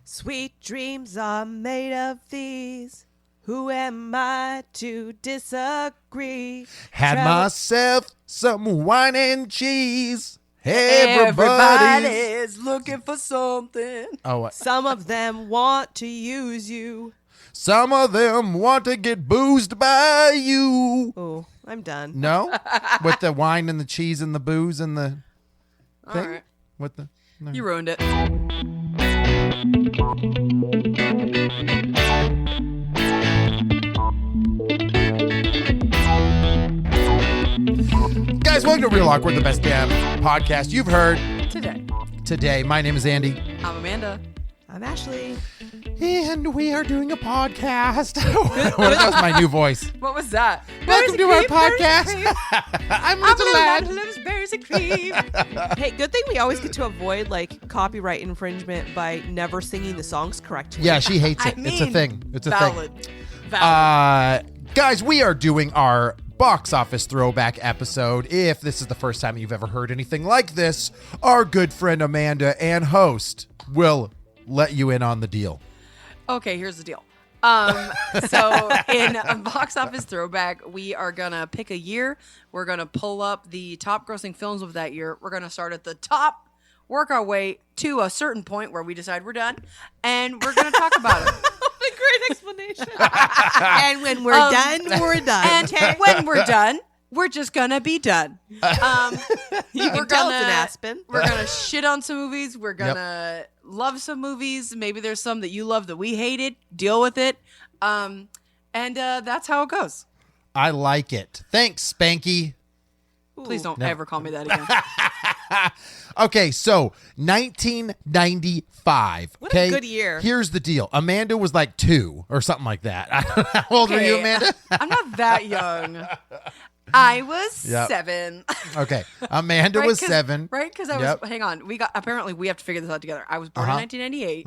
Sweet dreams are made of these. Who am I to disagree? Had myself some wine and cheese. Everybody's looking for something. Oh, Some of them want to use you. some of them want to get boozed by you. Oh, I'm done. No? With the wine and the cheese and the booze and the All thing? right. With the no. You ruined it. Guys, welcome to Real Awkward, the best damn podcast you've heard Today. My name is Andy. I'm Amanda. I'm Ashley. And we are doing a podcast. That was my new voice. What was that? Welcome to our podcast. I'm little lad. loves berries and cream. Hey, good thing we always get to avoid like copyright infringement by never singing the songs correctly. Yeah, she hates it. I It's a mean, thing. It's a valid. thing. Valid. Guys, we are doing our box office throwback episode. If this is the first time you've ever heard anything like this, our good friend Amanda and host will let you in on the deal. Okay, here's the deal. So in a box office throwback, we are gonna pick a year. We're gonna pull up the top grossing films of that year. We're gonna start at the top, work our way to a certain point where we decide we're done, and we're gonna talk about it. What a great explanation. And when we're done, we're done. And when we're done, we're just gonna be done. You we're can tell it's an Aspen. We're gonna shit on some movies. We're gonna love some movies. Maybe there's some that you love that we hated. Deal with it. And that's how it goes. I like it. Thanks, Spanky. Please don't ever call me that again. Okay, so 1995. What a good year. Here's the deal. Amanda was like 2 or something like that. How old were you, Amanda? I'm not that young. I was 7. Okay, Amanda was 7. Right? Because I was, hang on. We have to figure this out together. I was born in 1998.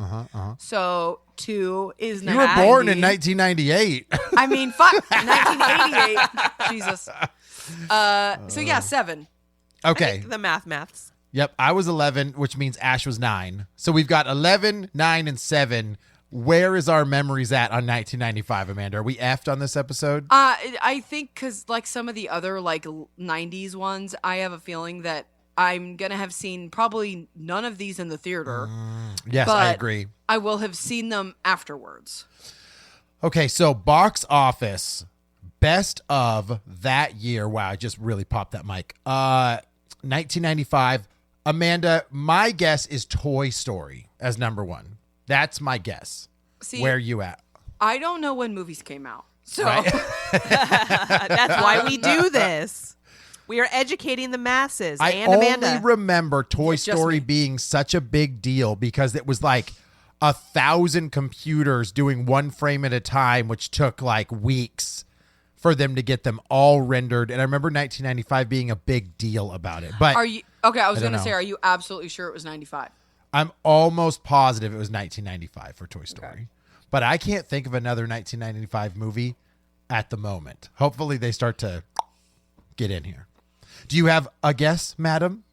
So 2 is You were born in 1998. I mean, fuck, 1988. Jesus. So yeah, 7. Okay. The maths. Yep, I was 11, which means Ash was 9. So we've got 11, 9, and 7. Where is our memories at on 1995, Amanda? Are we effed on this episode? I think because like some of the other like 90s ones, I have a feeling that I'm going to have seen probably none of these in the theater. Yes, I agree. I will have seen them afterwards. Okay, so box office, best of that year. Wow, I just really popped that mic. 1995. Amanda, my guess is Toy Story as number 1. That's my guess. See, where you at? I don't know when movies came out. So Right. That's why we do this. We are educating the masses. I and Amanda. only remember Toy Just Story me. being such a big deal because it was like 1,000 computers doing one frame at a time, which took like weeks for them to get them all rendered. And I remember 1995 being a big deal about it. But are you okay? I was going to know. say, are you absolutely sure it was 95? I'm almost positive it was 1995 for Toy Story. Okay. But I can't think of another 1995 movie at the moment. Hopefully they start to get in here. Do you have a guess, Madam?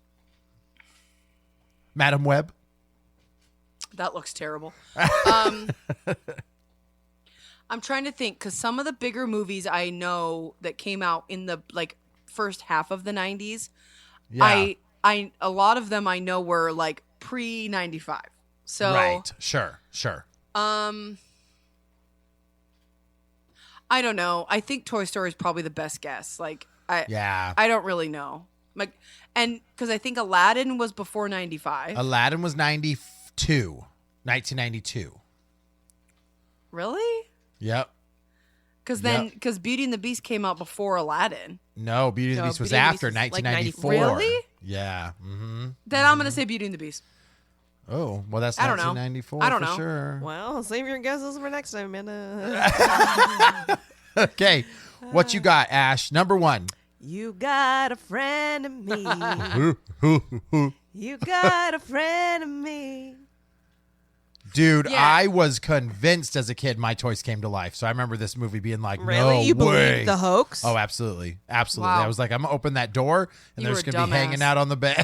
Madam Webb? That looks terrible. I'm trying to think because some of the bigger movies I know that came out in the like first half of the 90s, Yeah. I a lot of them I know were like pre-95. So right. Sure. I don't know. I think Toy Story is probably the best guess. Like I don't really know. Like, and because I think Aladdin was before 95. Aladdin was 1992. Really? Yep. Because Beauty and the Beast came out before Aladdin. No, Beauty and the Beast was after 1994. Really? Yeah. Mm-hmm. Then I'm going to say Beauty and the Beast. Oh, well, that's I don't know. 1994 I don't for know. sure. Well, save your guesses for next time, Amanda. Okay. What you got, Ash? Number 1. You got a friend in me. You got a friend in me. Dude, Yeah. I was convinced as a kid my toys came to life. So I remember this movie being like, Really? no You way. believe the hoax? Oh, absolutely. Absolutely. Wow. I was like, I'm going to open that door and You they're were just a going to be dumbass. hanging out on the bed.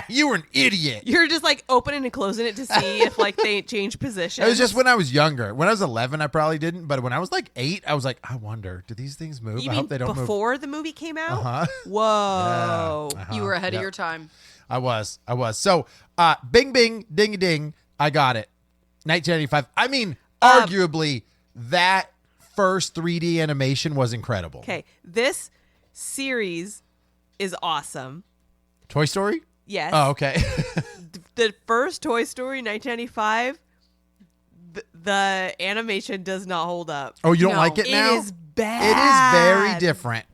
You were an idiot. You're just like opening and closing it to see if like they change position. It was just when I was younger. When I was 11, I probably didn't. But when I was like 8, I was like, I wonder, do these things move? You I mean hope they don't move. before the movie came out? Uh-huh. Whoa. Yeah. You were ahead Yep. of your time. I was. So, bing, bing, ding, ding. I got it. 1995. I mean, arguably, that first 3D animation was incredible. Okay, this series is awesome. Toy Story? Yes. Oh, okay. The first Toy Story, 1995, the animation does not hold up. Oh, you don't No. like it now? It is bad. It is very different.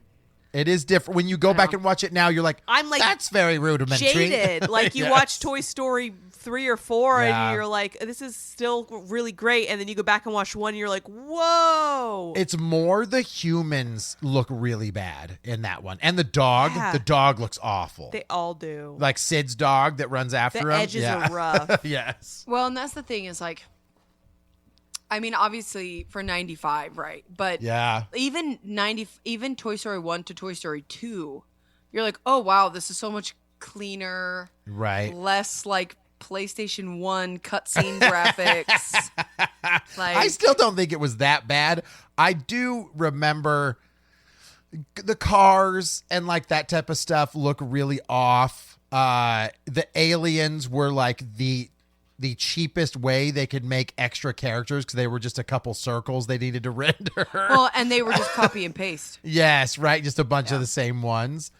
It is different. When you go back and watch it now, you're like, I'm like that's very rudimentary. jaded. Like you Yes. watch Toy Story 3 or 4 Yeah. and you're like, this is still really great. And then you go back and watch 1 and you're like, whoa. It's more the humans look really bad in that one. And the dog. Yeah. The dog looks awful. They all do. Like Sid's dog that runs after The him. edges Yeah. are rough. Yes. Well, and that's the thing is like, I mean, obviously for 95, right? But Yeah. even Toy Story 1 to Toy Story 2, you're like, oh wow, this is so much cleaner, Right. less like PlayStation 1 cutscene graphics. Like, I still don't think it was that bad. I do remember the cars and like that type of stuff look really off. The aliens were like the cheapest way they could make extra characters because they were just a couple circles they needed to render. well, and they were just copy and paste. Yes, right. Just a bunch of the same ones.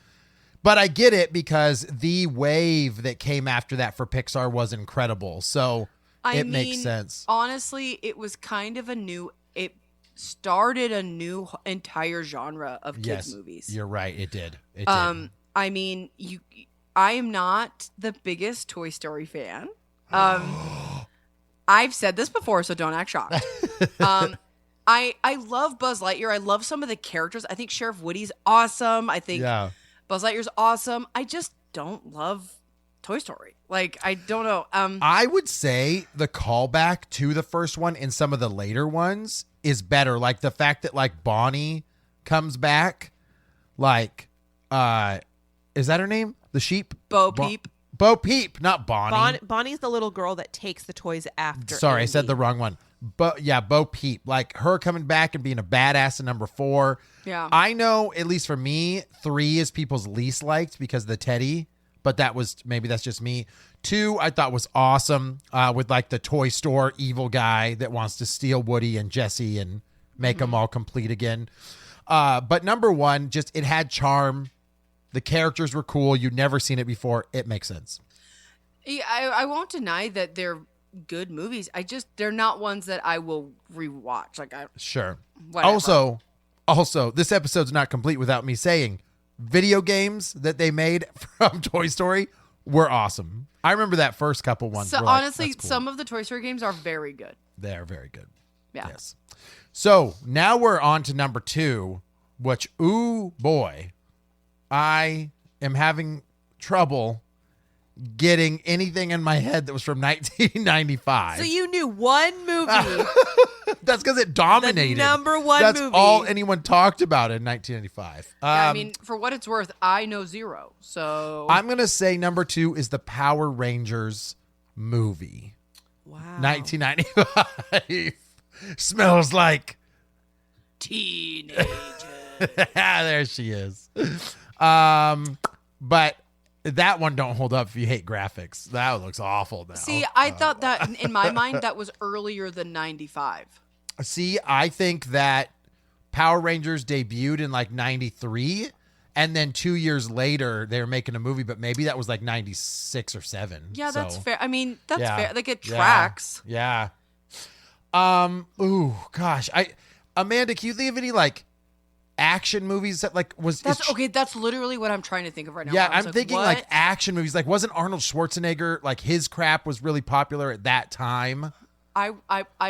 But I get it because the wave that came after that for Pixar was incredible. So it makes sense. Honestly, it was kind of it started a new entire genre of kids movies. You're right. It did. It did. I mean, I am not the biggest Toy Story fan. I've said this before, so don't act shocked. I love Buzz Lightyear. I love some of the characters. I think Sheriff Woody's awesome. I think Yeah. Buzz Lightyear's awesome. I just don't love Toy Story. Like, I don't know. I would say the callback to the first one in some of the later ones is better. Like the fact that like Bonnie comes back, like, is that her name? The sheep? Bo Peep. Bo Peep, not Bonnie. Bonnie's the little girl that takes the toys after. Sorry, I said Andy. the wrong one. But yeah, Bo Peep, like her coming back and being a badass in number 4. Yeah. I know, at least for me, 3 is people's least liked because of the Teddy, but maybe that's just me. 2, I thought was awesome with like the toy store evil guy that wants to steal Woody and Jesse and make them all complete again. But number 1, just it had charm. The characters were cool. You'd never seen it before. It makes sense. Yeah, I won't deny that they're good movies. They're not ones that I will rewatch. Like, Sure. whatever. Also, this episode's not complete without me saying video games that they made from Toy Story were awesome. I remember that first couple ones. So were like, honestly, "That's cool." some of the Toy Story games are very good. They're very good. Yeah. Yes. So now we're on to number 2, which, ooh, boy, I am having trouble getting anything in my head that was from 1995. So you knew one movie. That's because it dominated. The number one That's movie. all anyone talked about in 1995. I mean, for what it's worth, I know 0. So I'm going to say number 2 is the Power Rangers movie. Wow. 1995. Smells like teenager. there she is. But that one don't hold up if you hate graphics. That looks awful now. See, I thought that in my mind that was earlier than 95. See, I think that Power Rangers debuted in like 93, and then 2 years later they were making a movie, but maybe that was like 96 or 7. Yeah, So, that's fair. I mean, that's yeah. fair. Like, it Yeah. tracks. Yeah. Ooh, gosh. Amanda, can you think of any like action movies that like was That's okay. That's literally what I'm trying to think of right now. Yeah, I was I'm thinking what? like action movies. Like, wasn't Arnold Schwarzenegger like his crap was really popular at that time? I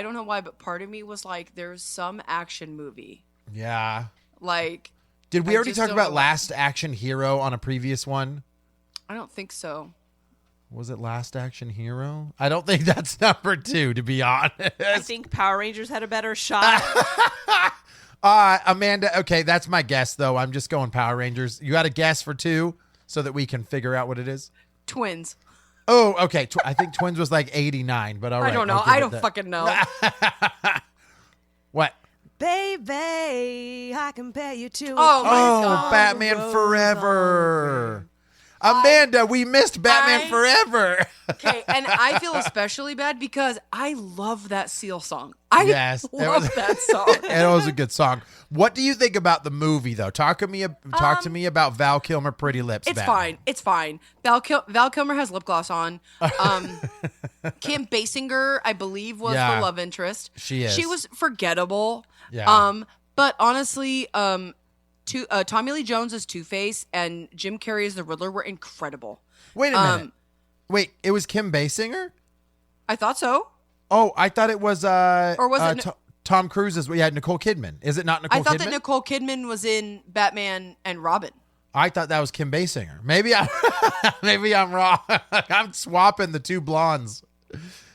don't know why, but part of me was like, there's some action movie. Yeah. Like, Did we I already just talk don't about know. Last Action Hero on a previous one? I don't think so. Was it Last Action Hero? I don't think that's number 2, to be honest. I think Power Rangers had a better shot. Amanda, okay, that's my guess, though. I'm just going Power Rangers. You got a guess for 2 so that we can figure out what it is? Twins. Oh, okay. I think Twins was like 89, but all right. I don't know. I don't fucking know. What? Baby, I compare you to. Oh, my God. Batman Forever. Amanda, we missed Batman Forever. Okay, and I feel especially bad because I love that Seal song. I love that song. It was a good song. What do you think about the movie, though? Talk to me about Val Kilmer, Pretty Lips. It's Batman. fine. It's fine. Val Kilmer has lip gloss on. Kim Basinger, I believe, was the love interest. She is. She was forgettable. Yeah. But honestly, Tommy Lee Jones as Two-Face and Jim Carrey as the Riddler were incredible. Wait a minute. Wait, it was Kim Basinger? I thought so. Oh, I thought it was Or was it Tom Cruise's? Yeah, Nicole Kidman. Is it not Nicole Kidman? I thought that Nicole Kidman was in Batman and Robin. I thought that was Kim Basinger. Maybe I'm wrong. I'm swapping the two blondes.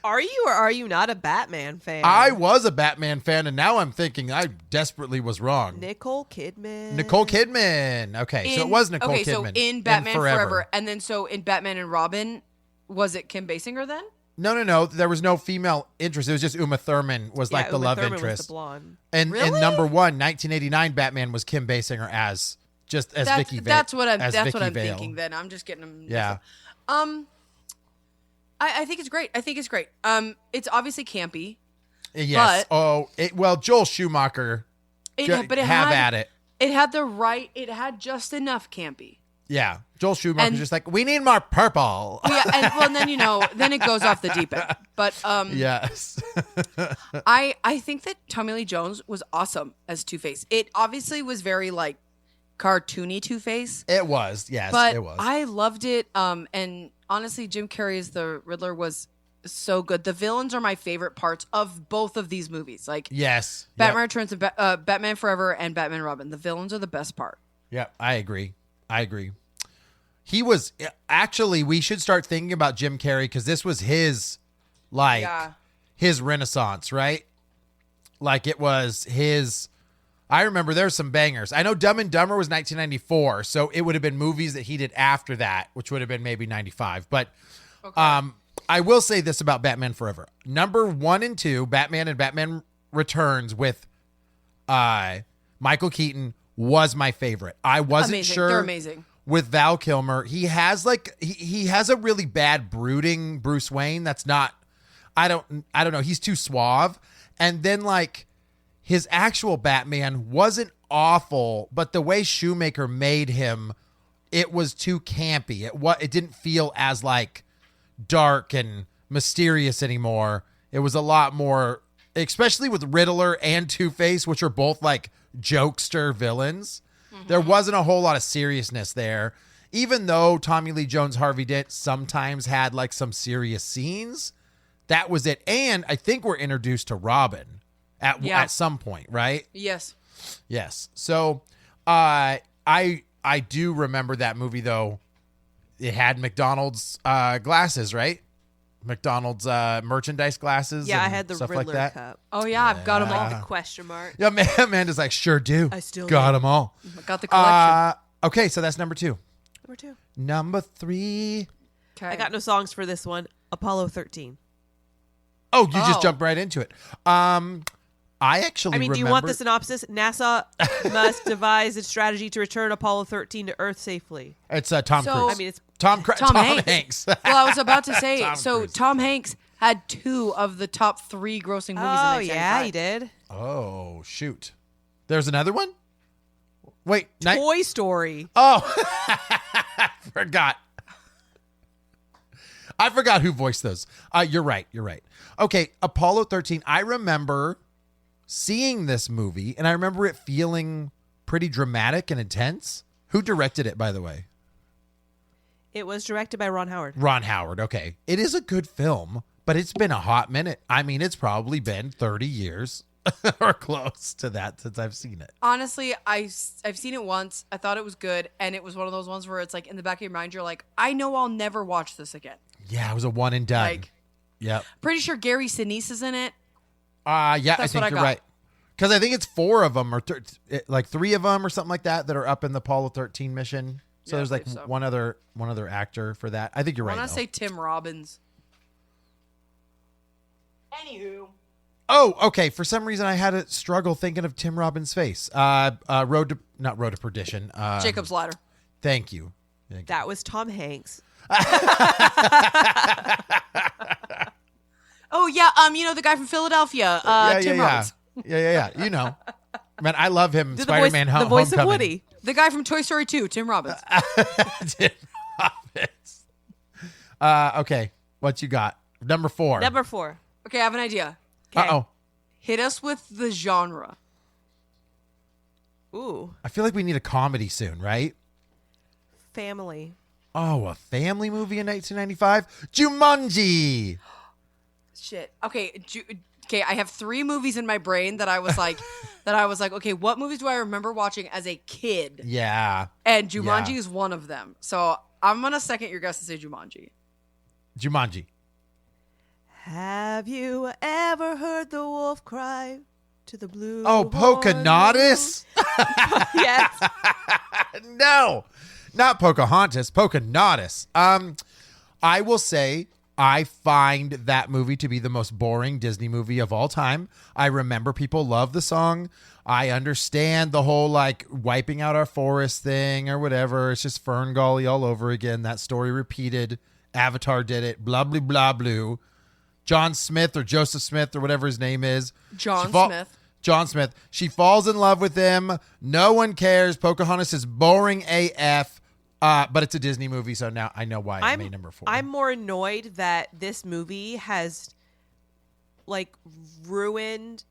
Are you or are you not a Batman fan? I was a Batman fan, and now I'm thinking I desperately was wrong. Nicole Kidman. Okay, so it was Nicole Kidman. So in Batman Forever. And then so in Batman and Robin, was it Kim Basinger then? No. There was no female interest. It was just Uma Thurman was like the Uma love Thurman interest. Was the blonde. And Really? in number 1, 1989 Batman was Kim Basinger as Vicky Vale. That's what I'm Vale. thinking then. I'm just getting them. Yeah. I think it's great. It's obviously campy. Yes. But Joel Schumacher. At it. It had just enough campy. Yeah. Joel Schumacher's just like, we need more purple. Yeah, and then it goes off the deep end. But yes. I think that Tommy Lee Jones was awesome as Two-Face. It obviously was very like cartoony Two-Face. It was, yes, but it was. I loved it. And honestly, Jim Carrey as the Riddler was so good. The villains are my favorite parts of both of these movies. Like, yes, Batman Returns and Batman Forever and Batman Robin. The villains are the best part. Yeah, I agree. He was actually. We should start thinking about Jim Carrey because this was his renaissance, right? Like it was his. I remember there's some bangers. I know Dumb and Dumber was 1994, so it would have been movies that he did after that, which would have been maybe 95. But I will say this about Batman Forever. Number 1 and 2, Batman and Batman Returns with Michael Keaton was my favorite. I wasn't sure. They're amazing. With Val Kilmer, he has he has a really bad brooding Bruce Wayne. That's not. I don't know. He's too suave, and then like. His actual Batman wasn't awful, but the way Shoemaker made him, it was too campy. It didn't feel as like dark and mysterious anymore. It was a lot more, especially with Riddler and Two-Face, which are both like jokester villains. Mm-hmm. There wasn't a whole lot of seriousness there. Even though Tommy Lee Jones, Harvey Dent sometimes had like some serious scenes, that was it. And I think we're introduced to Robin. At some point, right? Yes. So, I do remember that movie though. It had McDonald's glasses, right? McDonald's merchandise glasses. Yeah, and I had the stuff Riddler like that. cup. Oh yeah, I've got them all. Like the question mark. Yeah, Amanda's like, sure do. I still got do. them all. I got the collection. Okay, so that's number 2. Number 2. Number 3. Okay. I got no songs for this one. Apollo 13. Oh, you just jumped right into it. I mean, do you want the synopsis? NASA must devise a strategy to return Apollo 13 to Earth safely. It's Tom Cruise. I mean, it's Tom Hanks. Well, I was about to say, Cruise. Tom Hanks had 2 of the top 3 grossing movies in 1995. Yeah, he did. Oh, shoot. There's another one? Wait. Toy Story. Oh, I forgot who voiced those. You're right. Okay, Apollo 13. I remember seeing this movie, and I remember it feeling pretty dramatic and intense. Who directed it, by the way? It was directed by Ron Howard. Ron Howard, okay. It is a good film, but it's been a hot minute. I mean, it's probably been 30 years or close to that since I've seen it. Honestly, I've seen it once. I thought it was good, and it was one of those ones where it's like in the back of your mind, you're like, I know I'll never watch this again. Yeah, it was a one and done. Like, Yep. pretty sure Gary Sinise is in it. Yeah, I That's think what I you're got. right. Because I think it's 4 of them, or like 3 of them, or something like that are up in the Apollo 13 mission. So Yeah, I there's like believe so. one other actor for that. I think you're I right. want to though. say Tim Robbins. Anywho. Oh, okay. For some reason, I had a struggle thinking of Tim Robbins' face. Not Road to Perdition. Jacob's Ladder. Thank you. That was Tom Hanks. Oh yeah, the guy from Philadelphia, Tim Robbins. Yeah. You know, man, I love him. Did Spider-Man: the voice of Homecoming. Woody. The guy from Toy Story 2, Tim Robbins. Tim Robbins. Okay, what you got? Number 4. Number 4. Okay, I have an idea. Uh-oh. Hit us with the genre. Ooh, I feel like we need a comedy soon, right? family. Oh, a family movie in 1995? Jumanji. Shit. Okay, I have 3 movies in my brain that I was like, okay, what movies do I remember watching as a kid? Yeah. And Jumanji Yeah. is one of them. So I'm gonna second your guess and say Jumanji. Jumanji. Have you ever heard the wolf cry to the blue? Oh, Pocahontas? Yes. No, not Pocahontas. Pocahontas. I will say I find that movie to be the most boring Disney movie of all time. I remember people love the song. I understand the whole like wiping out our forest thing or whatever. It's just Fern Gully all over again. That story repeated. Avatar did it. Blah, blah, blah, blue. John Smith or Joseph Smith or whatever his name is. John Smith. John Smith. She falls in love with him. No one cares. Pocahontas is boring AF. But it's a Disney movie, so now I know why I made number 4. I'm more annoyed that this movie has like ruined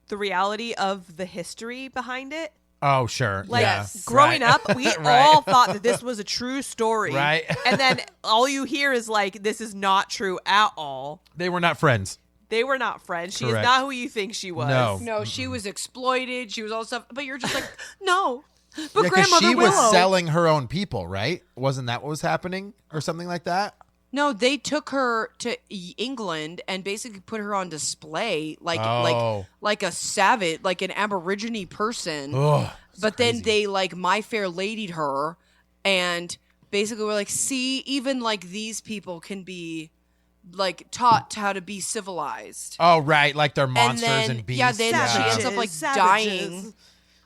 the reality of the history behind it. Oh, sure. Like yeah. growing Right. up, we Right. all thought that this was a true story. Right. And then all you hear is like, this is not true at all. They were not friends. They were not friends. She is Correct. not who you think she was. No. No, she was exploited. She was all stuff. But you're just like, no. But Yeah, 'cause Grandmother she Willow. was selling her own people, right? Wasn't that what was happening or something like that? No, they took her to England and basically put her on display like Oh. like a savage, like an Aborigine person. Ugh, but then they like My Fair Lady'd her and basically were like, see, even like these people can be like taught how to be civilized. Oh, right. Like they're monsters and and, then, beasts. yeah, then she ends up like dying.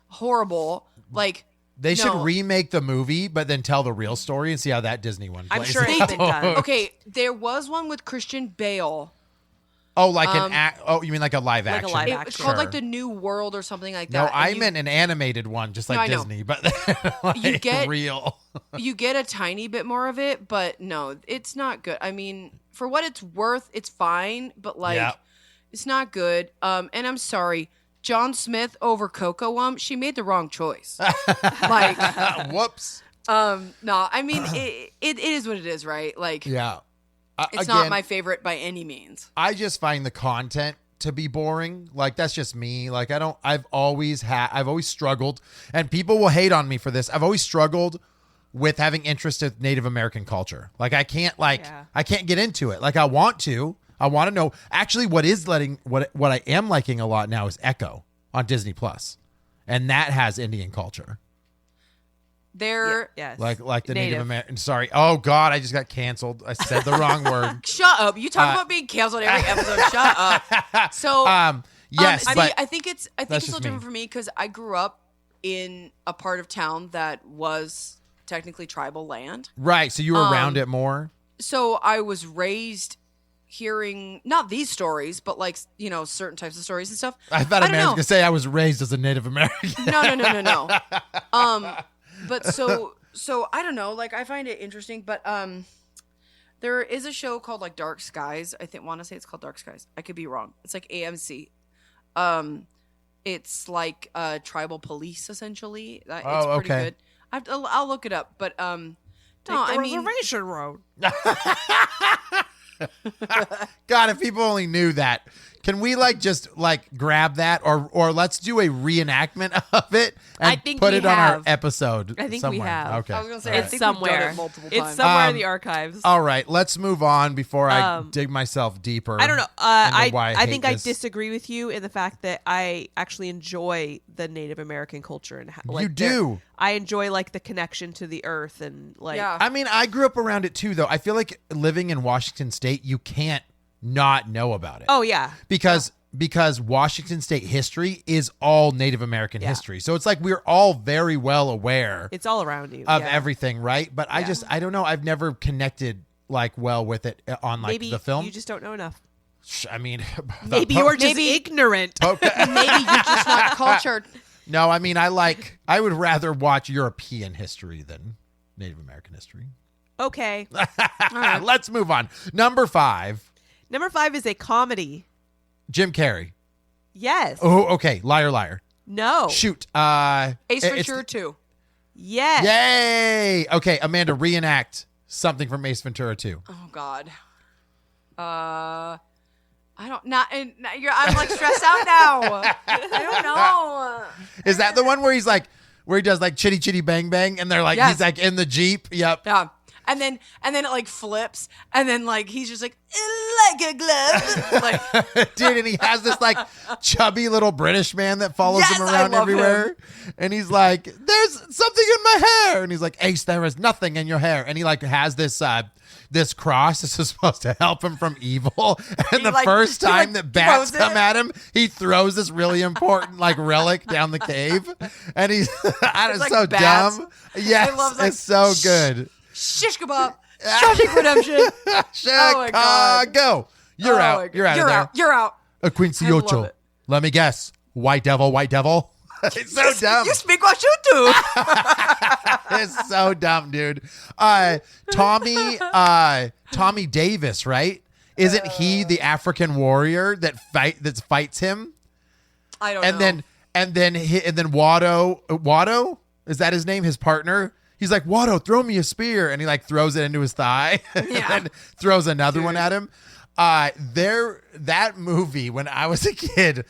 Horrible. Like They should no. remake the movie, but then tell the real story and see how that Disney one plays. I'm sure it's been done. Okay, there was one with Christian Bale. Oh, like you mean like a live Like a action? live It was action. called Sure. like The New World or something like No, that. I And you- meant an animated one, just like I know. Disney, but like You get- real. you get a tiny bit more of it, but no, it's not good. I mean, for what it's worth, it's fine, but like Yeah. it's not good. And I'm sorry, John Smith over Coco she made the wrong choice. Like Whoops. no, I mean it is what it is, right? Like Yeah. it's Again, not my favorite by any means. I just find the content to be boring. Like that's just me. Like I've always struggled, and people will hate on me for this. I've always struggled with having interest in Native American culture. Like I can't get into it. Like I want to know actually what I am liking a lot now is Echo on Disney Plus. And that has Indian culture. They're Yes. Like the Native American. Sorry. Oh God, I just got canceled. I said the wrong word. shut up. You talk about being canceled every episode. Shut up. So Yes, see, but I think it's a that's little just different me. for me because I grew up in a part of town that was technically tribal land. right. So you were around it more. So I was raised hearing not these stories, but like certain types of stories and stuff. I thought a don't man was know. gonna say I was raised as a Native American. No. But so I don't know. Like I find it interesting, but there is a show called like Dark Skies. Want to say it's called Dark Skies. I could be wrong. It's like AMC. It's like tribal police essentially. It's pretty okay. good. I'll look it up, but no, I mean, reservation road. God, if people only knew that. Can we like just like grab that or let's do a reenactment of it and I think put we it on our have. episode I think we somewhere? have. Okay. I was gonna say All I right. think It's we've done somewhere. it multiple It's times. somewhere in the archives. All right, let's move on before I Um, dig myself deeper. I don't know. into why I hate think this. I disagree with you in the fact that I actually enjoy the Native American culture and like You do. I enjoy like the connection to the earth and like Yeah. I mean, I grew up around it too, though. I feel like living in Washington State, you can't not know about it. Oh yeah. because Washington State history is all Native American Yeah. history. So it's like we're all very well aware It's all around you. of yeah. everything, right? But I don't know. I've never connected like well with it on like Maybe the film. you just don't know enough. I mean, Maybe you're just ignorant. Maybe you're just not cultured. No, I mean, I would rather watch European history than Native American history. Okay. Let's move on. Number 5, Number 5 is a comedy. Jim Carrey. Yes. Oh, okay. Liar, liar. No. Shoot. Ace it's- Ventura 2. Yes. Yay! Okay, Amanda, reenact something from Ace Ventura 2. Oh God. I don't. I'm like stressed out now. I don't know. Is that the one where he's like, where he does like chitty chitty bang bang, and they're like, Yes. he's like in the Jeep? Yep. Yeah. And then it like flips, and then like he's just like a glove, like Dude, and he has this like chubby little British man that follows Yes, him I around love everywhere. And he's like, there's something in my hair. And he's like, Ace, there is nothing in your hair. And he like has this this cross. This is supposed to help him from evil. And He, the like- first he, time like, that bats throws come it. at him, he throws this really important like relic down the cave. And he's it's like so bats. dumb. Yes, I love, like, it's so good. shish kebab, Shawshank Redemption. my God. Chicago. You're Oh, out. my God. You're out of there. You're out. A Quincy I love Ocho. it. Let me guess. White devil, white devil. It's so dumb. You speak what you do. It's so dumb, dude. Tommy Davis, right? Isn't he the African warrior that fights him? I don't And know. then Watto, is that his name? His partner? He's like, Watto, throw me a spear, and he like throws it into his thigh, Yeah. and throws another one at him. That movie when I was a kid,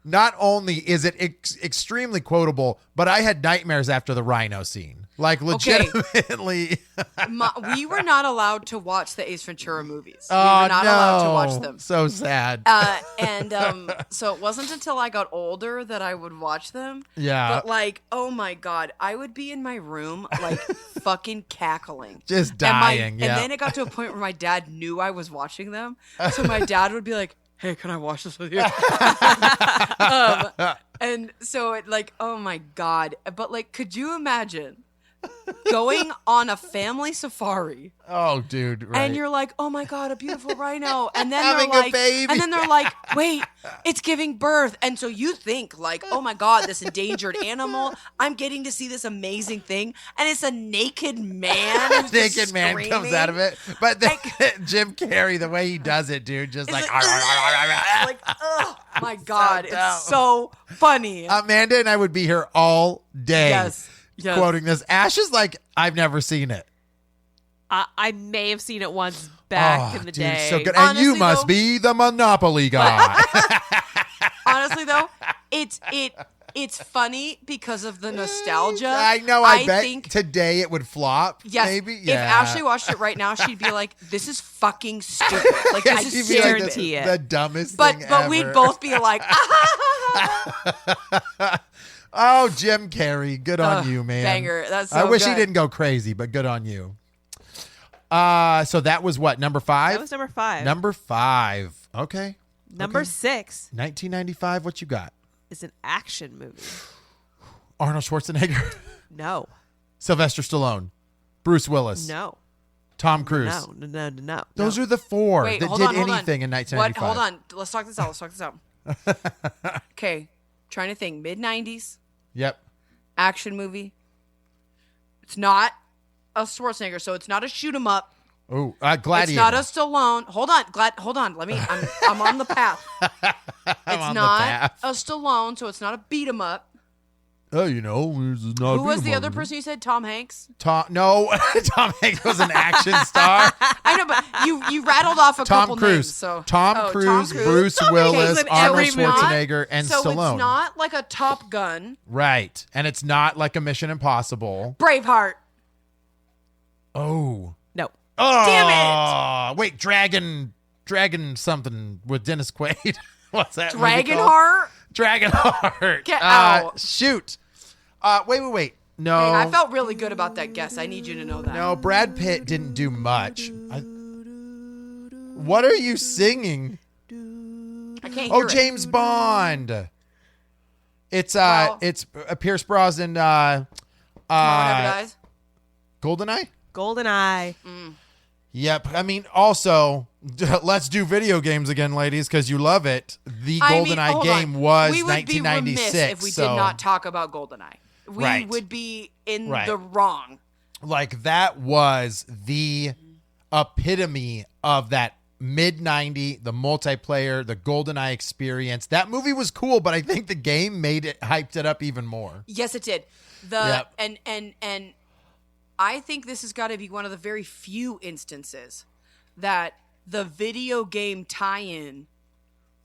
not only is it extremely quotable, but I had nightmares after the rhino scene. Like legitimately. We were not allowed to watch the Ace Ventura movies. We Oh, were not no. allowed to watch them. So sad. So it wasn't until I got older that I would watch them. Yeah. But like, oh my God, I would be in my room like fucking cackling. Just And dying. Yeah. And then it got to a point where my dad knew I was watching them. So my dad would be like, hey, can I watch this with you? And so it like, oh my God. But like, could you imagine going on a family safari Oh, dude. Right. and you're like, oh my God, a beautiful rhino. And then Having a they're like, baby. and then they're like, wait, it's giving birth. And so you think like, oh my God, this endangered animal, I'm getting to see this amazing thing. And it's a naked man. who's just naked man comes out of it. But then Jim Carrey, the way he does it, dude, just It's like, like, oh my God, dumb. it's so funny. Amanda and I would be here all day Yes. quoting this. Ash is like, I've never seen it. I may have seen it once back in the dude, day. so good. And you Honestly, must though- be the Monopoly guy. Honestly though, it's funny because of the nostalgia. I know. I bet think today it would flop. yes, Maybe. if Yeah. Ashley watched it right now, she'd be like, "This is fucking stupid. Like Yeah, this she'd is be like, stupid." guarantee it. the dumbest But thing but ever. we'd both be like, Oh, Jim Carrey, good on Ugh, you, man. banger. That's I so wish he good. didn't go crazy, but good on you. So that was what, number 5? That was number 5. Number 5. Okay. Number Okay. 6 1995. What you got? is an action movie. Arnold Schwarzenegger, No. Sylvester Stallone, Bruce Willis, No. Tom Cruise. No. Those are the 4 Wait, that hold did on, hold on. anything in What? 1995. Hold on. Let's talk this out. Okay, trying to think. Mid '90s Yep. action movie. It's not a Schwarzenegger, so it's not a shoot 'em up. Oh, Gladiator. It's not a Stallone. Hold on. Let me. I'm on the path. I'm It's on the not path. a Stallone, so it's not a beat 'em up. you know, this is not Who was the being other a- person you said? Tom Hanks? Tom Hanks was an action star. I know, but you rattled off a Tom couple Cruise. names. So Tom Cruise, Bruce Willis, in Arnold every movie. Schwarzenegger, and so Stallone. it's not like a Top Gun. Right. And it's not like a Mission Impossible. Braveheart. Oh. No. Oh. Damn it. Wait, Dragon something with Dennis Quaid. What's that? movie called? Dragonheart. Dragonheart. Get out. Shoot. Wait. No. Hey, I felt really good about that guess. I need you to know that. No, Brad Pitt didn't do much. What are you singing? I can't hear Oh, it. James Bond. It's Well- it's Pierce Brosnan Tomorrow Never Dies. GoldenEye? GoldenEye. Yep. I mean, also, let's do video games again, ladies, because you love it. The I mean, GoldenEye hold game on. was we would be 1996. remiss if we so, did not talk about GoldenEye. We Right. would be in Right. the wrong. like, that was the epitome of that mid-90, the multiplayer, the GoldenEye experience. That movie was cool, but I think the game hyped it up even more. Yes, it did. Yep. And I think this has got to be one of the very few instances that the video game tie-in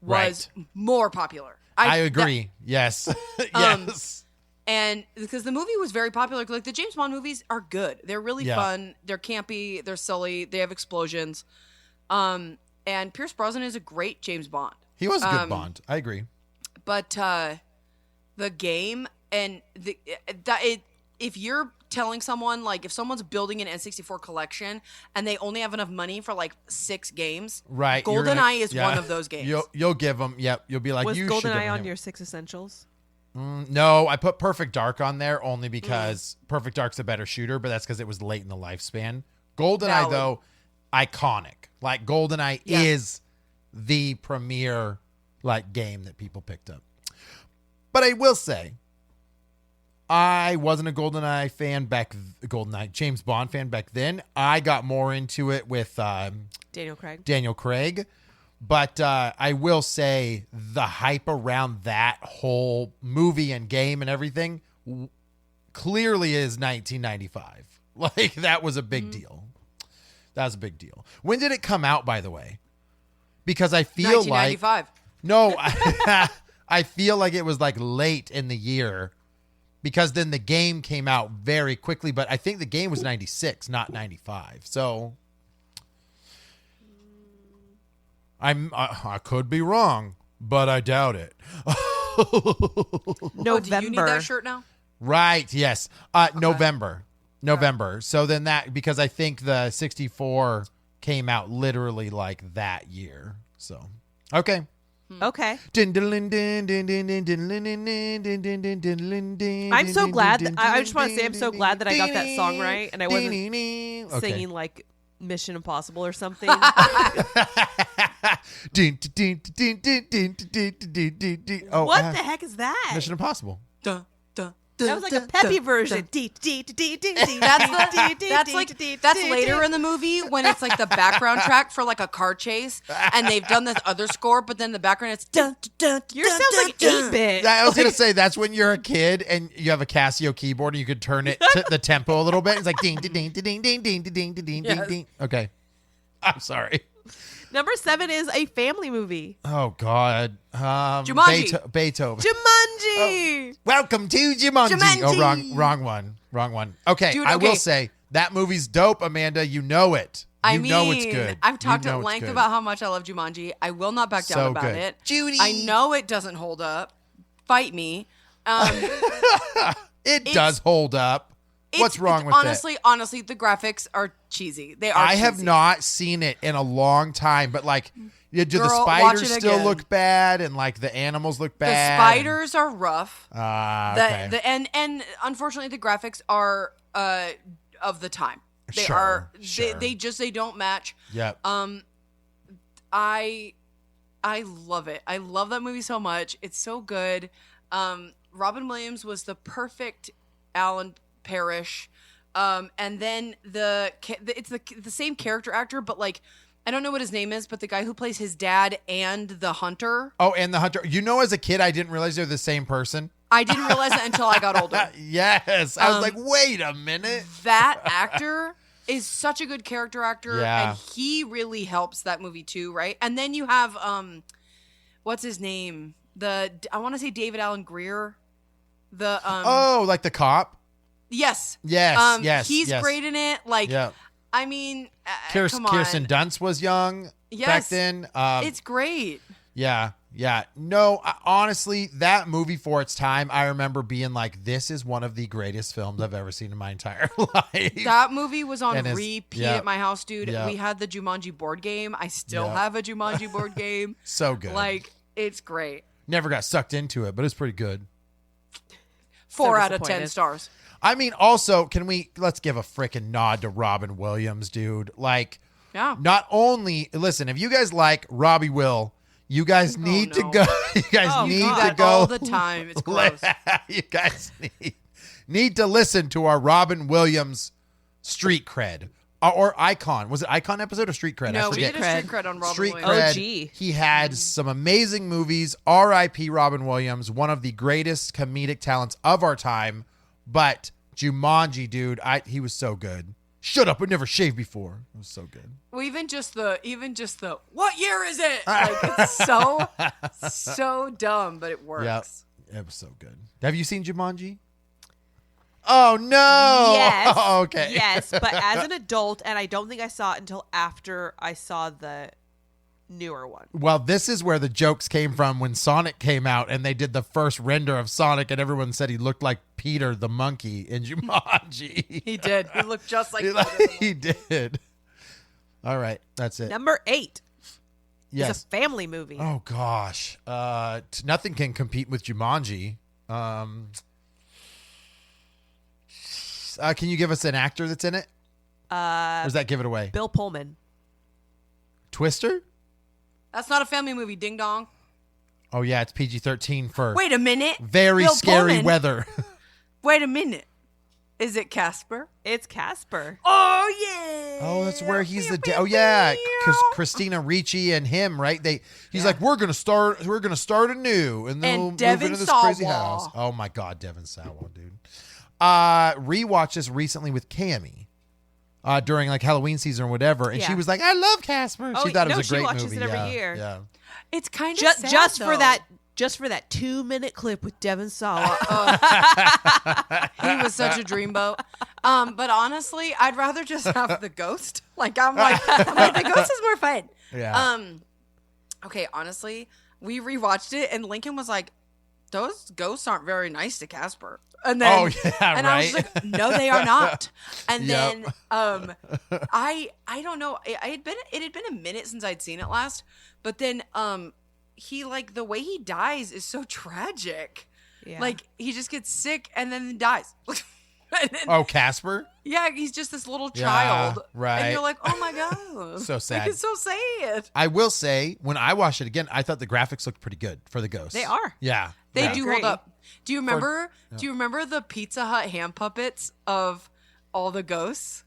was more popular. I agree. Yes. Yes. And because the movie was very popular, like the James Bond movies are good. They're really Yeah. fun. They're campy. They're silly. They have explosions. And Pierce Brosnan is a great James Bond. He was a good Bond. I agree. But the game and if you're telling someone, like, if someone's building an N64 collection and they only have enough money for like 6 games, Right. you're gonna- GoldenEye is yeah. one of those games. You'll give them. Yep. You'll be like, Was you should give GoldenEye them on him. your 6 essentials? No, I put Perfect Dark on there only because Perfect Dark's a better shooter, but that's because it was late in the lifespan. GoldenEye, Valid. though, iconic. Like, GoldenEye Yeah. is the premier, like, game that people picked up. But I will say, I wasn't a GoldenEye fan James Bond fan back then. I got more into it with Daniel Craig. Daniel Craig. But I will say the hype around that whole movie and game and everything clearly is 1995. Like, that was a big deal. That was a big deal. When did it come out, by the way? Because I feel like 1995. no, I feel like it was like late in the year because then the game came out very quickly. But I think the game was 96, not 95. So I could be wrong, but I doubt it. Oh, do you need November. that shirt now? Right. Yes. November. So then that, because I think the 64 came out literally like that year. So, okay. Okay. I'm I'm so glad. I just want to say I'm so glad that I got that song right and I wasn't singing like Mission Impossible or something. Oh, What the heck is that? Mission Impossible. Dun, dun, That was like a peppy version. That's later in the movie when it's like the background track for like a car chase, and they've done this other score, but then the background it's dun, dun, Yours sounds like 8-bit. I was gonna say that's when you're a kid and you have a Casio keyboard and you could turn it to the tempo a little bit. It's like ding ding ding ding ding ding ding ding ding Yes. ding. Okay, I'm sorry. Number 7 is a family movie. Oh God, Jumanji. Beethoven. Jumanji. Welcome to Jumanji. Jumanji. Oh, wrong one. Okay, Dude, I will okay. say that movie's dope, Amanda. You know it. I You mean, know it's good. I've talked You know at it's length good. about how much I love Jumanji. I will not back down So about good. it. Judy. I know it doesn't hold up. Fight me. It does hold up. What's wrong with it? Honestly, the graphics are cheesy. They are. I have cheesy. not seen it in a long time, but like, do the Girl, watch spiders it still again. look bad, and like the animals look The bad? spiders are rough. Okay. And unfortunately the graphics are of the time. They Sure, are sure. they don't match. Yep. I love it. I love that movie so much. It's so good. Robin Williams was the perfect Alan Parrish. And then it's the same character actor, but like I don't know what his name is, but the guy who plays his dad and the hunter. Oh, and the hunter. You know, as a kid, I didn't realize they're the same person. I didn't realize that until I got older. Yes. I was like, wait a minute. That actor is such a good character actor, Yeah. and he really helps that movie too, right? And then you have what's his name? I want to say David Allen Greer. Like the cop? Yes. Yes. He's yes. great in it. Like, Yeah. I mean, come on. Kirsten Dunst was young back then. It's great. Yeah. No, honestly, that movie for its time, I remember being like, this is one of the greatest films I've ever seen in my entire life. That movie was on And repeat at my house, dude. Yeah. We had the Jumanji board game. I still Yeah. have a Jumanji board game. So good. Like, it's great. Never got sucked into it, but it's pretty good. 4 out of 10 disappointed. stars. I mean, also, let's give a freaking nod to Robin Williams, dude. Like, Yeah. not only, listen, if you guys like Robbie Will, you guys need to no. go. You guys Oh, need God. to That go. all the time. It's gross. You guys need to listen to our Robin Williams Street Cred or Icon. Was it Icon episode or Street Cred? No, I we forget. did a street cred on Robin Street Williams. Cred. OG. He had some amazing movies. R.I.P. Robin Williams, one of the greatest comedic talents of our time. But Jumanji, dude, he was so good. Shut up! I never shaved before. It was so good. Well, even just the what year is it? Like, it's so dumb, but it works. Yep. It was so good. Have you seen Jumanji? Oh no! Yes. Okay. Yes, but as an adult, and I don't think I saw it until after I saw the newer one. Well, this is where the jokes came from when Sonic came out and they did the first render of Sonic and everyone said he looked like Peter the monkey in Jumanji. He did. He looked just like He did. All right. That's it. Number 8 Yes. is a family movie. Oh, gosh. Nothing can compete with Jumanji. Can you give us an actor that's in it? Or does that give it away? Bill Pullman. Twister? That's not a family movie, ding dong. Oh, yeah. It's PG-13 for Wait a minute. very Bill scary Pullman. weather. Wait a minute. Is it Casper? It's Casper. Oh yeah. Oh, that's where he's oh yeah, because Christina Ricci and him, right? He's like, we're gonna start anew, and then And we'll move Devon into this crazy Sawa. house. Oh my God, Devon Sawa, dude. Rewatched this recently with Cammie. During like Halloween season or whatever, and she Yeah. was like, "I love Casper." Oh, She thought it no, was a she great watches movie. it every yeah, year. Yeah. It's kind of Just sad, for though. that 2-minute clip with Devon Sawa. He was such a dreamboat. But honestly, I'd rather just have the ghost. Like I'm like the ghost is more fun. Yeah. Okay, honestly, we rewatched it and Lincoln was like, those ghosts aren't very nice to Casper. And then Oh, yeah, and I was right? like, no, they are not. And Yep. then I don't know. It had been a minute since I'd seen it last, but then he like the way he dies is so tragic. Yeah. Like he just gets sick and then dies. And then, Oh, Casper. yeah, he's just this little Yeah, child. right. And you're like, oh my God. So sad. Like, it's so sad. I will say, when I watched it again, I thought the graphics looked pretty good for the ghosts. They are. Yeah. They yeah. do agree. hold up. Do you remember the Pizza Hut hand puppets of all the ghosts?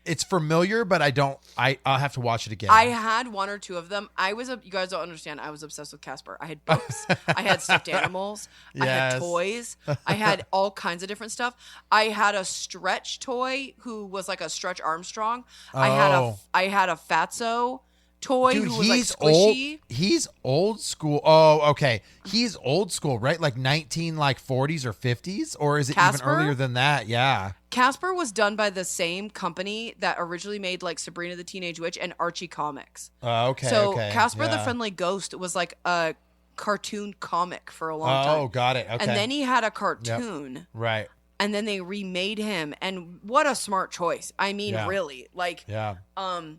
It's familiar, but I'll have to watch it again. I had one or two of them. You guys don't understand. I was obsessed with Casper. I had books. I had stuffed animals. I had Yes. toys. I had all kinds of different stuff. I had a Stretch toy who was like a Stretch Armstrong. Oh. I had a Fatso toy Dude, who was like he's old. squishy. He's old school. Oh, okay. He's old school, right? Like 40s or 50s, or is it Casper? even earlier than that? Yeah. Casper was done by the same company that originally made like Sabrina the Teenage Witch and Archie comics. Okay. So okay. Casper the Yeah. Friendly Ghost was like a cartoon comic for a long time. Oh, got it. Okay. And then he had a cartoon, right. and then they remade him. And what a smart choice! I mean, Yeah. really, like, Yeah. and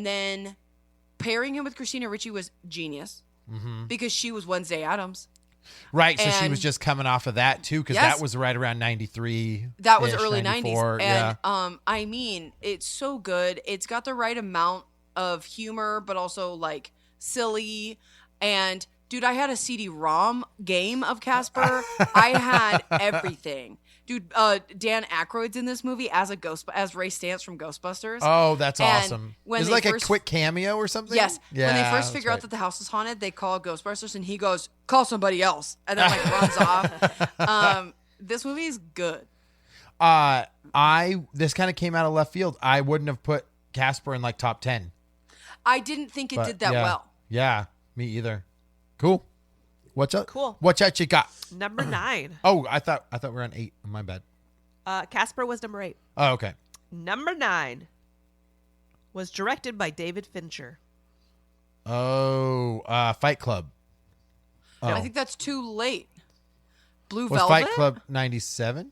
then pairing him with Christina Ricci was genius Mm-hmm. because she was Wednesday Addams. Right. So she And- was just coming off of that too, because Yes. that was right around 93. That was early 90s. 94, And yeah. I mean, it's so good. It's got the right amount of humor, but also like silly. And dude, I had a CD-ROM game of Casper. I had everything. Dude, Dan Aykroyd's in this movie as Ray Stantz from Ghostbusters. Oh, that's And awesome. when Is it they like a first- quick cameo or something? Yes. Yeah, When they first that's figure out right. that the house is haunted, they call Ghostbusters, and he goes, "Call somebody else," and then like runs off. This movie is good. This kind of came out of left field. I wouldn't have put Casper in like top 10. I didn't think it But did that yeah. well. Yeah, me either. Cool. What's up? Cool. What's that you got? Number 9. Oh, I thought we were on 8. My bad. Casper was number 8. Oh, okay. Number 9 was directed by David Fincher. Oh, Fight Club. Oh. I think that's too late. Blue Was Velvet. Fight Club 97?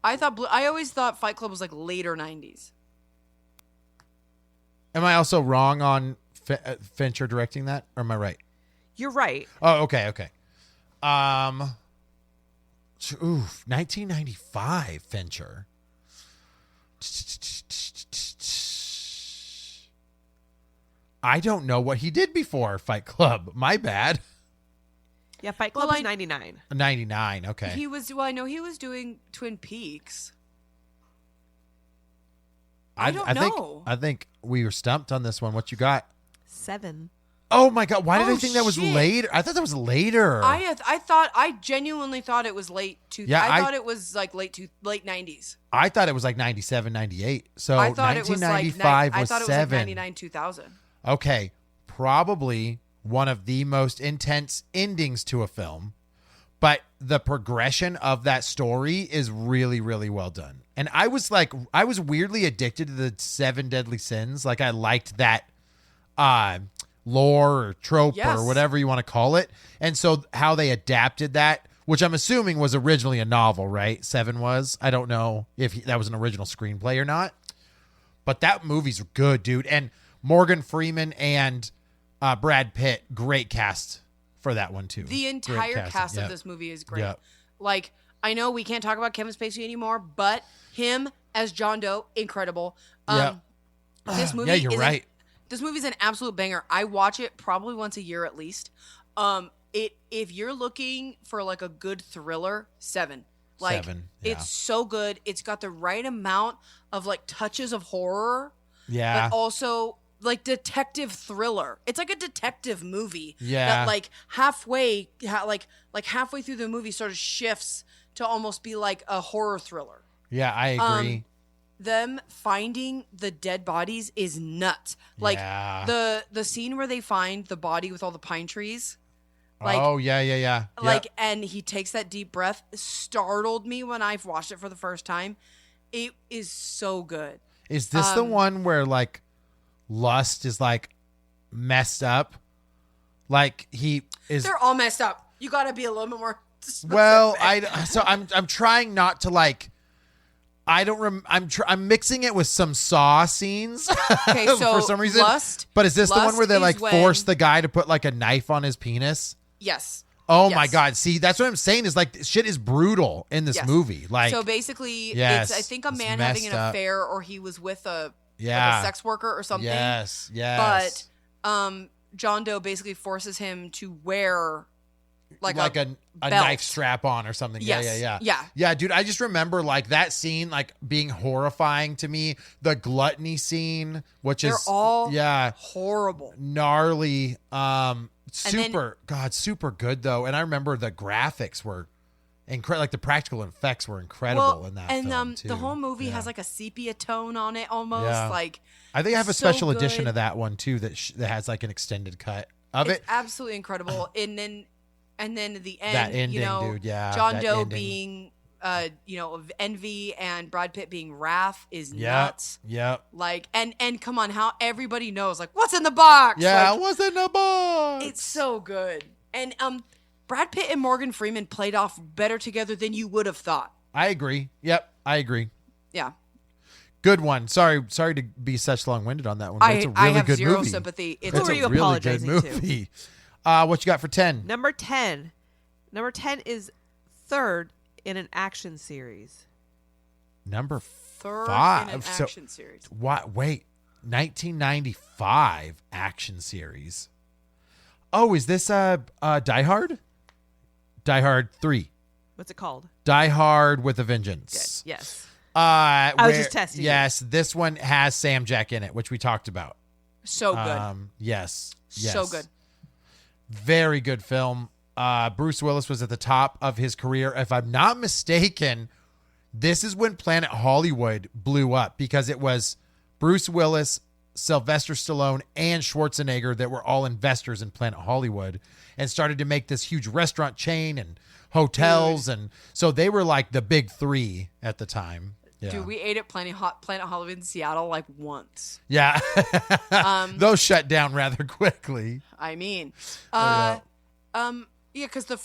I always thought Fight Club was like later 90s. Am I also wrong on Fincher directing that, or am I right? You're right. Oh, okay. 1995 Fincher. I don't know what he did before Fight Club. My bad. Yeah, Fight Club Well, was 99. 99. Okay. I know he was doing Twin Peaks. I don't think, know. I think we were stumped on this one. What you got? 7. Oh my God! Why did I Oh, think that was shit. later? I thought that was later. I genuinely thought it was late. I thought it was like late 90s. I thought it was like 97, 98. So I thought it was like 1995 I was thought it was like 7. 99, 2000. Okay, probably one of the most intense endings to a film, but the progression of that story is really, really well done. And I was weirdly addicted to the 7 deadly sins. Like I liked that lore or trope Yes. or whatever you want to call it. And so how they adapted that, which I'm assuming was originally a novel, right? 7 was. I don't know if that was an original screenplay or not. But that movie's good, dude. And Morgan Freeman and Brad Pitt, great cast for that one too. The Great entire cast Yep. of this movie is great. Yep. Like, I know we can't talk about Kevin Spacey anymore, but him as John Doe, incredible. Yep. This movie Yeah, you're is right. This movie's an absolute banger. I watch it probably once a year at least. If you're looking for like a good thriller, 7. Like 7, yeah. it's so good. It's got the right amount of like touches of horror, Yeah. but also like detective thriller. It's like a detective movie. Yeah. That like halfway through the movie sort of shifts to almost be like a horror thriller. Yeah, I agree. Them finding the dead bodies is nuts. Like Yeah. the scene where they find the body with all the pine trees. Like oh, yeah. like and he takes that deep breath startled me when I've watched it for the first time. It is so good. Is this the one where like Lust is like messed up? Like he is. They're all messed up. You got to be a little bit more specific. Well, I'm trying not to like. I'm mixing it with some Saw scenes. Okay, so for some reason. Lust. But is this the one Lust where they is like when- force the guy to put like a knife on his penis? Yes. Oh my Yes. God! See, that's what I'm saying. Is like shit is brutal in this Yes. movie. Like, So basically, yes, it's I think a it's man having an messed up. affair, or he was with a yeah, sex worker or something. yes. But John Doe basically forces him to wear like a belt. knife strap on or something. Yes. Yeah. Yeah, dude, I just remember like that scene like being horrifying to me. The gluttony scene, which They're is all yeah, horrible. gnarly. then- Super good though. And I remember the graphics were incredible. Like the practical effects were incredible in that film too. The whole movie Yeah. has like a sepia tone on it almost. Yeah. Like I think I have a so special edition good. of that one too that has like an extended cut of it's it. absolutely incredible. And then the end, That ending, you know, dude, yeah, John that Doe ending. being of Envy and Brad Pitt being Wrath is Yep. nuts. Yep. Like and come on, how everybody knows like what's in the box? Yeah, Like, it was in the box. it's so good. And Brad Pitt and Morgan Freeman played off better together than you would have thought. I agree. Yep, I agree. Yeah. Good one. Sorry to be such long-winded on that one. But it's a really I have good zero movie. sympathy. It's Who It's are a you really apologizing good to? movie. What you got for 10? Number 10. Number 10 is third in an action series. Number third 5. in an So- action series. What? Wait, 1995 action series. Oh, is this Die Hard? Die Hard 3. What's it called? Die Hard with a Vengeance. Good. Yes. I was just testing you. Yes, this one has Sam Jack in it, which we talked about. So good. Yes. So good. Very good film. Bruce Willis was at the top of his career. If I'm not mistaken, this is when Planet Hollywood blew up because it was Bruce Willis, Sylvester Stallone, and Schwarzenegger that were all investors in Planet Hollywood and started to make this huge restaurant chain and hotels. And so they were like the big three at the time. Yeah. Dude, we ate at Planet Hollywood in Seattle like once. Yeah. Those shut down rather quickly. I mean, Yeah, because the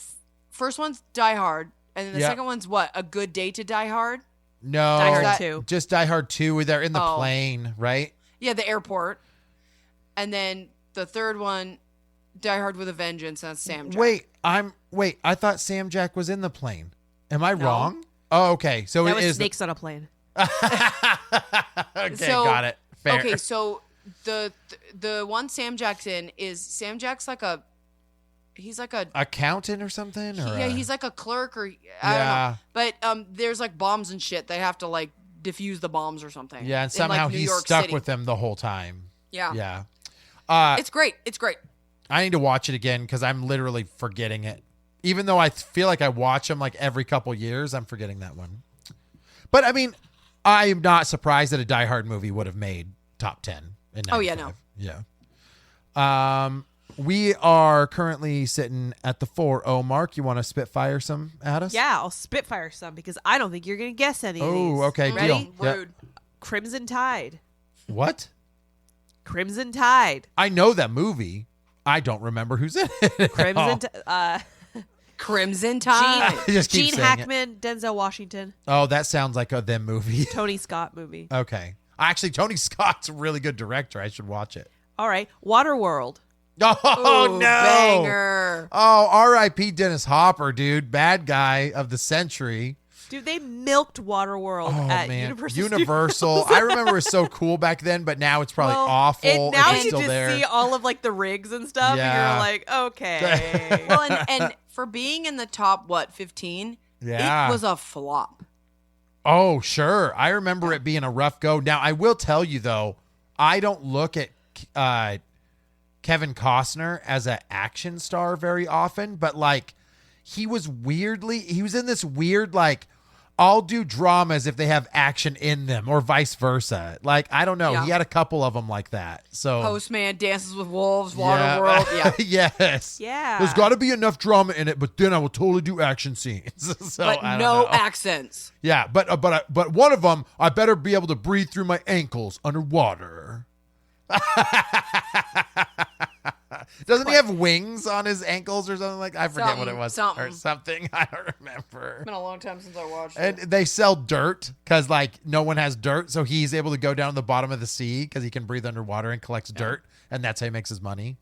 first one's Die Hard, and then the Yeah. second one's what? A Good Day to Die Hard? No. Die Hard that- 2. Just Die Hard 2 where they're in the Oh. plane, right? Yeah, the airport. And then the third one, Die Hard with a Vengeance, and that's Sam Jack. Wait, I thought Sam Jack was in the plane. Am I No. wrong? Oh, okay. So That it was is Snakes on a Plane. So- got it. Fair. Okay, so the one Sam Jack's in is Sam Jack's like a Accountant or something? Or yeah, a- he's like a clerk or I don't know. Yeah. But there's like bombs and shit. They have to like defuse the bombs or something. Yeah, and in, somehow like, New he's York stuck City. with them the whole time. Yeah. Yeah. It's great. It's great. I need to watch it again because I'm literally forgetting it. Even though I feel like I watch them like every couple years, I'm forgetting that one. But I mean, I am not surprised that a Die Hard movie would have made top 10 in 95. Oh, yeah, no. Yeah. We are currently sitting at the 4-0 mark. You want to spitfire some at us? Yeah, I'll spitfire some because I don't think you're going to guess any of these. Oh, okay. Ready? Deal. Yeah. Rude. Crimson Tide. What? Crimson Tide. I know that movie. I don't remember who's in it. Crimson Oh. Crimson Tide. Just keep Gene saying it. Hackman, Denzel Washington, Oh, that sounds like a them movie. Tony Scott movie. Okay. Actually, Tony Scott's a really good director. I should watch it. All right. Waterworld. Oh, Ooh, no. banger. Oh, R.I.P. Dennis Hopper, dude. Bad guy of the century. Dude, they milked Waterworld Oh, at man. Universal. I remember it was so cool back then, but now it's probably Well, awful. now if it's you still just there. see all of like the rigs and stuff, Yeah. and you're like, okay. Well, and for being in the top 15, Yeah. it was a flop. Oh, sure. I remember it being a rough go. Now, I will tell you, though, I don't look at Kevin Costner as an action star very often, but like he was in this weird, like, I'll do dramas if they have action in them or vice versa. Like, I don't know. Yeah. He had a couple of them like that. So Postman, Dances with Wolves, Yeah. Waterworld. Yeah. Yes. Yeah. There's got to be enough drama in it, but then I will totally do action scenes. So But I don't no know. accents. Yeah, but one of them, I better be able to breathe through my ankles underwater. Doesn't he have wings on his ankles or something like? I forget what it was or something. I don't remember. It's been a long time since I watched And it. they sell dirt because like no one has dirt, so he's able to go down to the bottom of the sea because he can breathe underwater and collects dirt, and that's how he makes his money.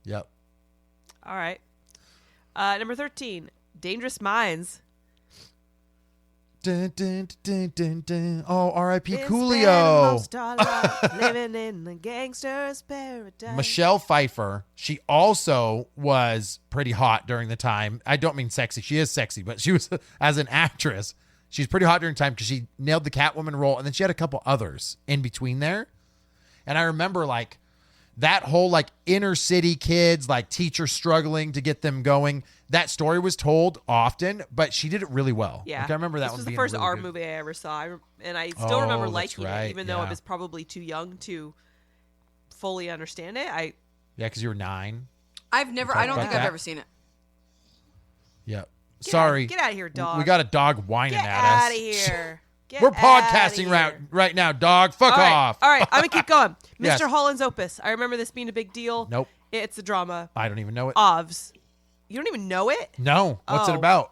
Yep. All right. Number 13, Dangerous Minds. Dun, dun, dun, dun, dun. Oh, R.I.P. It's Coolio. been most our life, living in the gangster's paradise. Michelle Pfeiffer, she also was pretty hot during the time. I don't mean sexy. She is sexy, but she was, as an actress, she's pretty hot during time because she nailed the Catwoman role, and then she had a couple others in between there. And I remember, like, that whole, like, inner city kids, like, teachers struggling to get them going. That story was told often, but she did it really well. Yeah. Like, I remember that this one was being the first really R good. movie I ever saw. And I still remember that's liking right, it, even though I yeah. was probably too young to fully understand it. Yeah, because you were 9. I don't talk think about I've that? ever seen it. Yep. Get Sorry. Get out of here, dog. We got a dog whining Get at us. out of here. Get We're outta podcasting here. right now, dog. Fuck All right. off. All right, I'm going to keep going. Yes. Mr. Holland's Opus. I remember this being a big deal. Nope. It's a drama. I don't even know it. OVS. You don't even know it? No. What's it Oh. about?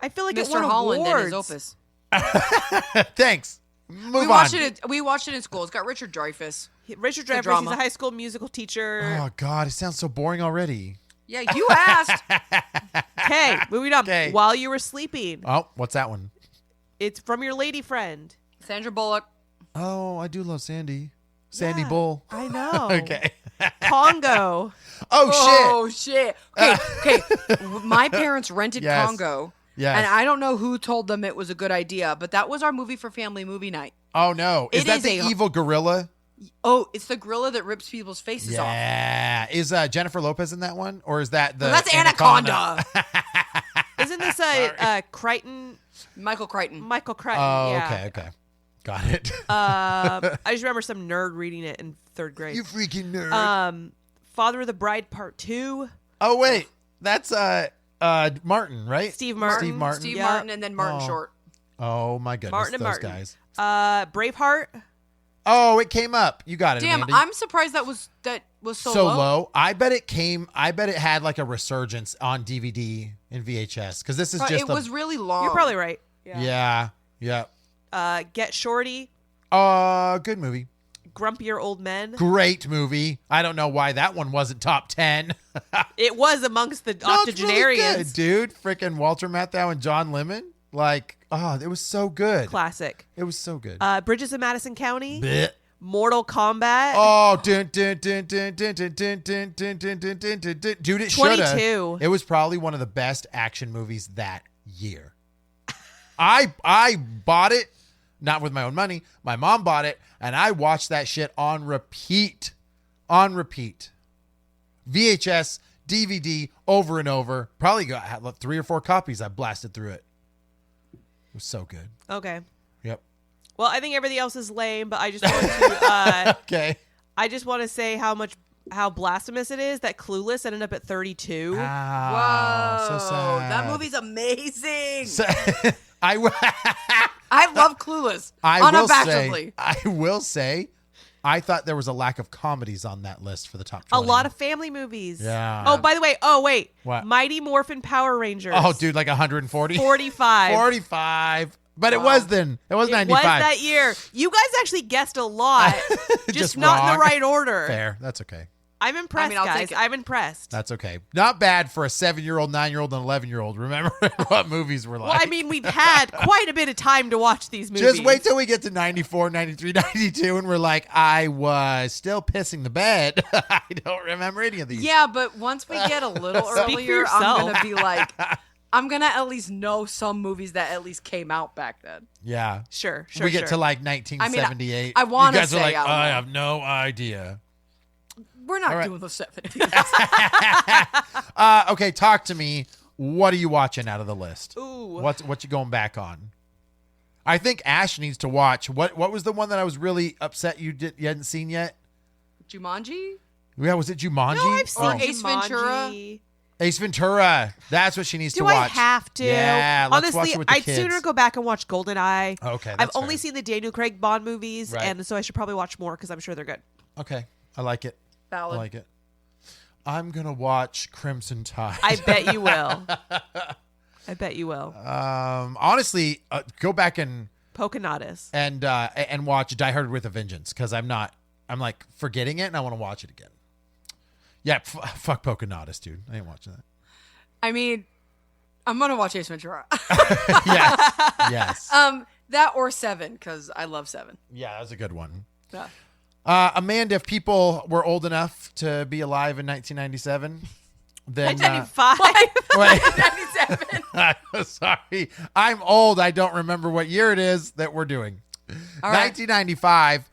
I feel like it Mr. won Holland awards. and his Opus. Thanks. Move We on. watched it. We watched it in school. It's got Richard Dreyfuss. Richard a Dreyfuss, he's drama. a high school musical teacher. Oh God, it sounds so boring already. Yeah, you asked. Okay, moving on. 'Kay. While you were sleeping, Oh, what's that one? it's from your lady friend. Sandra Bullock. Oh, I do love Sandy. Sandy Yeah, Bull. I know. Okay. Congo. Oh Oh shit. Okay. My parents rented Yes. Congo. Yes. And I don't know who told them it was a good idea, but that was our movie for family movie night. Oh no. Is It that is the a- evil gorilla? Oh, it's the gorilla that rips people's faces off. Yeah. Is Jennifer Lopez in that one? Or is that the No, that's Anaconda. Isn't this Crichton? Michael Crichton. Michael Crichton. Oh, yeah. okay. Got it. I just remember some nerd reading it in 3rd grade. You freaking nerd. Father of the Bride Part 2. Oh wait. That's Martin, right? Steve Martin. Steve Martin. Steve Yep. Martin and then Martin Oh. Short. Oh my goodness. Martin and those Martin. guys. Braveheart. Oh, it came up. You got it. Damn, Andy. I'm surprised that was so low. I bet it had like a resurgence on DVD and VHS because this is just It was really long. You're probably right. Yeah. Get Shorty. Good movie. Grumpier Old Men. Great movie. I don't know why that one wasn't top 10. It was amongst the octogenarians. Good, dude. Freaking Walter Matthau and John Lemon. Like, it was so good. Classic. It was so good. Bridges of Madison County. Blech. Mortal Kombat. Oh, dun, dun, dun, dun, dun, dun, dun, dun, dun, dun, dun, dun, dun, dun. Dude, it shoulda. 22. It was probably one of the best action movies that year. I bought it, not with my own money. My mom bought it, and I watched that shit on repeat. On repeat. VHS, DVD, over and over. Probably got 3 or 4 copies. I blasted through it. It was so good. Okay. Yep. Well, I think everything else is lame, but I just want to Okay. I just want to say how blasphemous it is that Clueless ended up at 32. Whoa. So sad. That movie's amazing. I love Clueless. Unabashedly. I will say, I thought there was a lack of comedies on that list for the top 20. A lot of family movies. Yeah. Oh, by the way. Oh, wait. What? Mighty Morphin Power Rangers. Oh, dude, like 140? 45. 45. But it was then. It was 95. It was that year. You guys actually guessed a lot, just not in wrong. the right order. Fair. That's okay. I'm impressed, I'll guys. take it. I'm impressed. That's okay. Not bad for a 7-year-old, 9-year-old, and 11-year-old. Remember what movies were like. Well, I mean, we've had quite a bit of time to watch these movies. Just wait till we get to 94, 93, 92, and we're like, I was still pissing the bed. I don't remember any of these. Yeah, but once we get a little Speak for earlier, yourself. I'm going to be like, I'm going to at least know some movies that at least came out back then. Yeah. Sure. We get to like 1978. I wanna You guys are say like, I don't I know. have no idea. We're not All right. doing the 70s. Okay, talk to me. What are you watching out of the list? Ooh. What you going back on? I think Ash needs to watch. What was the one that I was really upset you hadn't seen yet? Jumanji? Yeah, was it Jumanji? No, I've seen Oh. Ace Ventura. Ace Ventura. That's what she needs Do to watch. I have to? Yeah, let's watch Honestly, it with the I'd kids. sooner go back and watch GoldenEye. Okay, I've that's only fair. seen the Daniel Craig Bond movies, Right. and so I should probably watch more because I'm sure they're good. Okay, I like it. I Valid. like it. I'm gonna watch Crimson Tide. I bet you will. I bet you will. Honestly, go back and Pocahontas. watch Die Hard with a Vengeance because I'm like forgetting it and I want to watch it again. Yeah, fuck Pocahontas, dude. I ain't watching that. I mean, I'm going to watch Ace Ventura. Yes. That or 7, because I love 7. Yeah, that was a good one. Yeah. Amanda, if people were old enough to be alive in 1997, then 1995. 97. sorry, I'm old. I don't remember what year it is that we're doing. All right. 1995.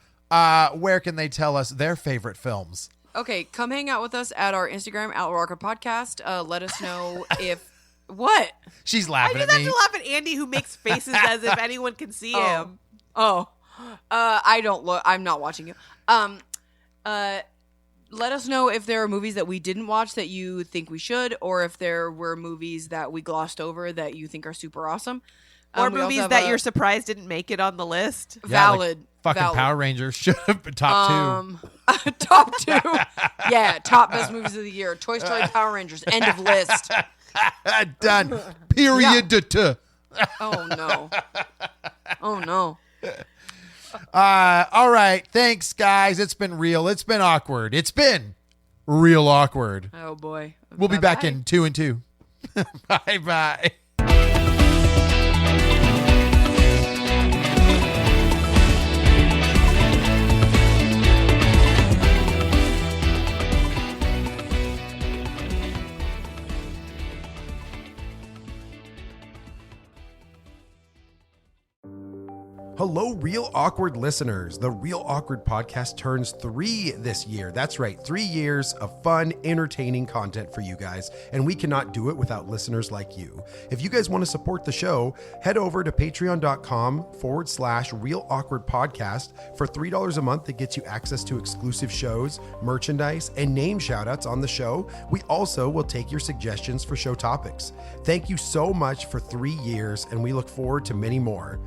Where can they tell us their favorite films? Okay, come hang out with us at our Instagram, Outlaw Podcast. Let us know if... What? She's I laughing just at have me. to laugh at Andy, who makes faces as if anyone can see him. Oh. I don't look... I'm not watching you. Let us know if there are movies that we didn't watch that you think we should, or if there were movies that we glossed over that you think are super awesome. Or We also movies have that a- you're surprised didn't make it on the list. Yeah, like Valid. fucking valid. Power Rangers should have been top two. Top 2. Yeah, top best movies of the year. Toy Story, Power Rangers. End of list. Done. Period. Oh, no. Oh, no. All right. Thanks, guys. It's been real. It's been awkward. It's been real awkward. Oh, boy. We'll be back Bye-bye. in 2 and 2. Bye-bye. Hello, Real Awkward listeners. The Real Awkward podcast turns 3 this year. That's right, 3 years of fun, entertaining content for you guys, and we cannot do it without listeners like you. If you guys want to support the show, head over to patreon.com/Real Awkward Podcast. For $3 a month, that gets you access to exclusive shows, merchandise, and name shoutouts on the show. We also will take your suggestions for show topics. Thank you so much for 3 years, and we look forward to many more.